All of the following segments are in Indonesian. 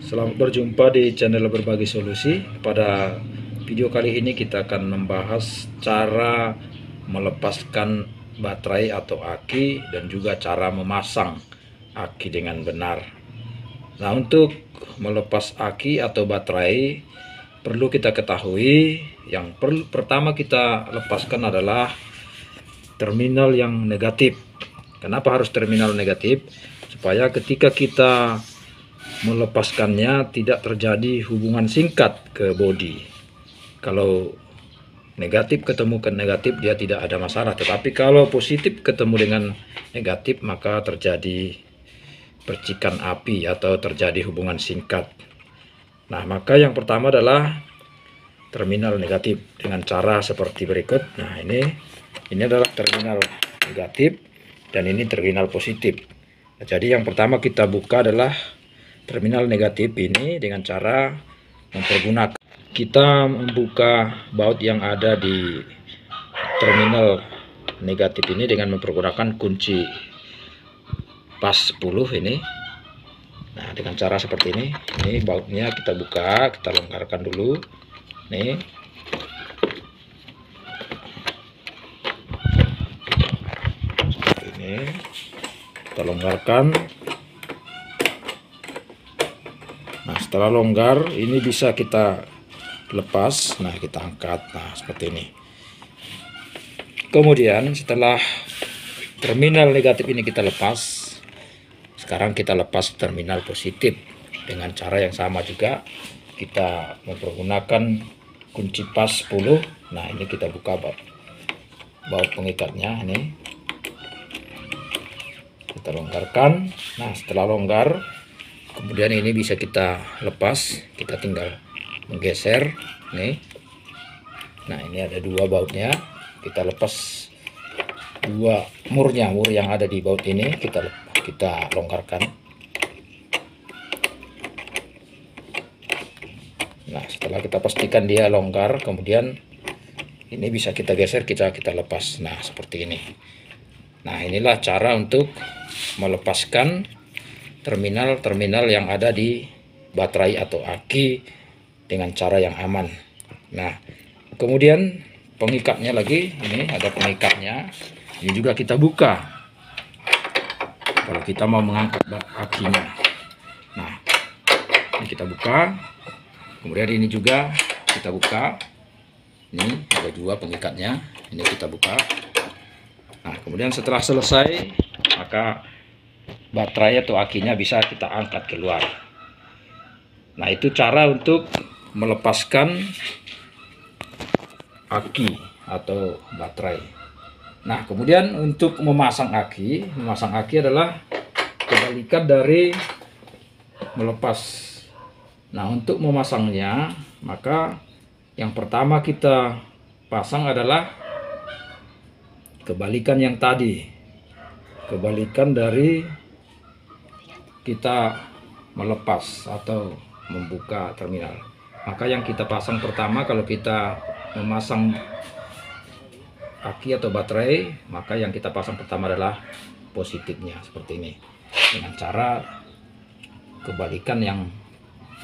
Selamat berjumpa di channel Berbagi Solusi. Pada video kali ini kita akan membahas cara melepaskan baterai atau aki dan juga cara memasang aki dengan benar. Nah, untuk melepas aki atau baterai perlu kita ketahui yang pertama kita lepaskan adalah terminal yang negatif. Kenapa harus terminal negatif? Supaya ketika kita melepaskannya tidak terjadi hubungan singkat ke bodi. Kalau negatif ketemu ke negatif dia tidak ada masalah, tetapi kalau positif ketemu dengan negatif maka terjadi percikan api atau terjadi hubungan singkat. Nah, maka yang pertama adalah terminal negatif dengan cara seperti berikut. Nah, ini adalah terminal negatif dan ini terminal positif. Nah, jadi yang pertama kita buka adalah terminal negatif ini dengan cara mempergunakan kita membuka baut yang ada di terminal negatif ini dengan mempergunakan kunci pas 10 ini. Nah, dengan cara seperti ini bautnya kita buka, kita longgarkan dulu nih. Seperti ini kita longgarkan. Nah, setelah longgar ini bisa kita lepas. Nah, kita angkat. Nah, seperti ini. Kemudian setelah terminal negatif ini kita lepas, sekarang kita lepas terminal positif dengan cara yang sama juga. Kita mempergunakan kunci pas 10. Nah, ini kita buka baut pengikatnya ini. Kita longgarkan. Nah, setelah longgar kemudian ini bisa kita lepas, kita tinggal menggeser nih. Nah, ini ada dua bautnya, kita lepas dua mur yang ada di baut ini, kita longgarkan. Nah, setelah kita pastikan dia longgar, kemudian ini bisa kita geser, kita lepas. Nah, seperti ini. Nah, inilah cara untuk melepaskan terminal yang ada di baterai atau aki dengan cara yang aman. Nah, kemudian pengikatnya lagi, ini ada pengikatnya, ini juga kita buka kalau kita mau mengangkat akinya. Nah, ini kita buka, kemudian ini juga kita buka, ini ada dua pengikatnya, ini kita buka. Nah, kemudian setelah selesai maka baterai atau akinya bisa kita angkat keluar. Nah, itu cara untuk melepaskan aki atau baterai. Nah, kemudian untuk memasang aki adalah kebalikan dari melepas. Nah, untuk memasangnya maka yang pertama kita pasang adalah kebalikan yang tadi, kebalikan dari kita melepas atau membuka terminal. Maka yang kita pasang pertama kalau kita memasang aki atau baterai, maka yang kita pasang pertama adalah positifnya seperti ini, dengan cara kebalikan yang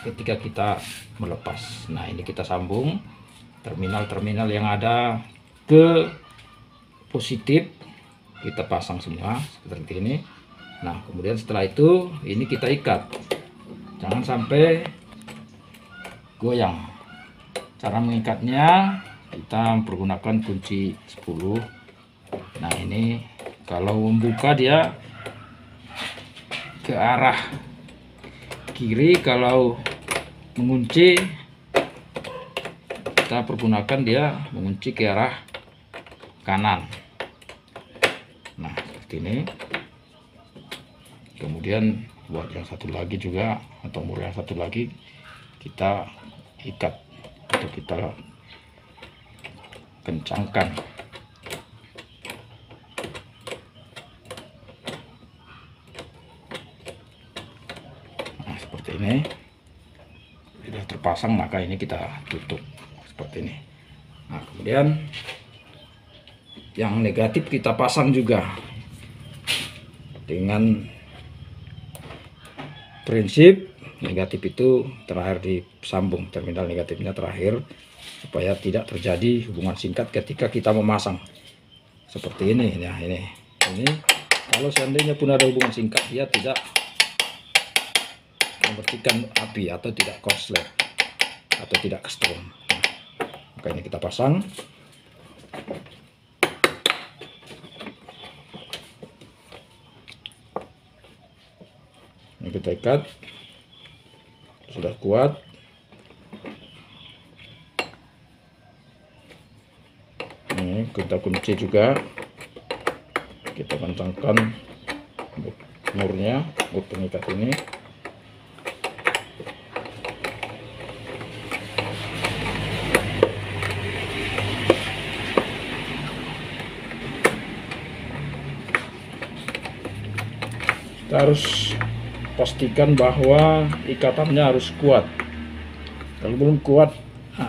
ketika kita melepas. Nah, ini kita sambung terminal yang ada ke positif, kita pasang semua seperti ini. Nah, kemudian setelah itu ini kita ikat, jangan sampai goyang. Cara mengikatnya kita menggunakan kunci 10. Nah, ini kalau membuka dia ke arah kiri, kalau mengunci kita pergunakan dia mengunci ke arah kanan. Nah, seperti ini. Kemudian buat yang satu lagi juga, atau mur yang satu lagi kita ikat atau kita kencangkan. Nah, seperti ini. Sudah terpasang, maka ini kita tutup seperti ini. Nah, kemudian yang negatif kita pasang juga dengan prinsip negatif itu terakhir disambung, terminal negatifnya terakhir, supaya tidak terjadi hubungan singkat ketika kita memasang seperti ini. Nah, ini kalau seandainya pun ada hubungan singkat, dia tidak mematikan api atau tidak korslet atau tidak kestrom. Nah, maka ini kita pasang. Ini kita ikat, sudah kuat. Ini kita kunci juga, kita kencangkan murnya, mur pengikat ini. Kita harus pastikan bahwa ikatannya harus kuat. Kalau belum kuat, nah,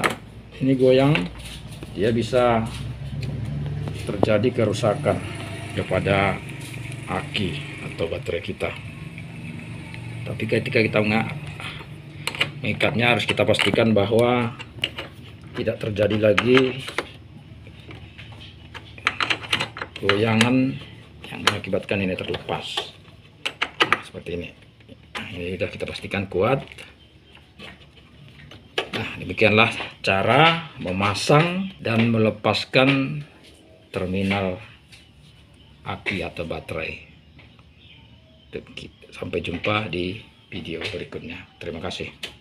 ini goyang, dia bisa terjadi kerusakan kepada aki atau baterai kita. Tapi ketika kita mengikatnya, harus kita pastikan bahwa tidak terjadi lagi goyangan yang mengakibatkan ini terlepas. Nah, seperti ini. Nah, ini sudah kita pastikan kuat. Nah, demikianlah cara memasang dan melepaskan terminal aki atau baterai. Sampai jumpa di video berikutnya. Terima kasih.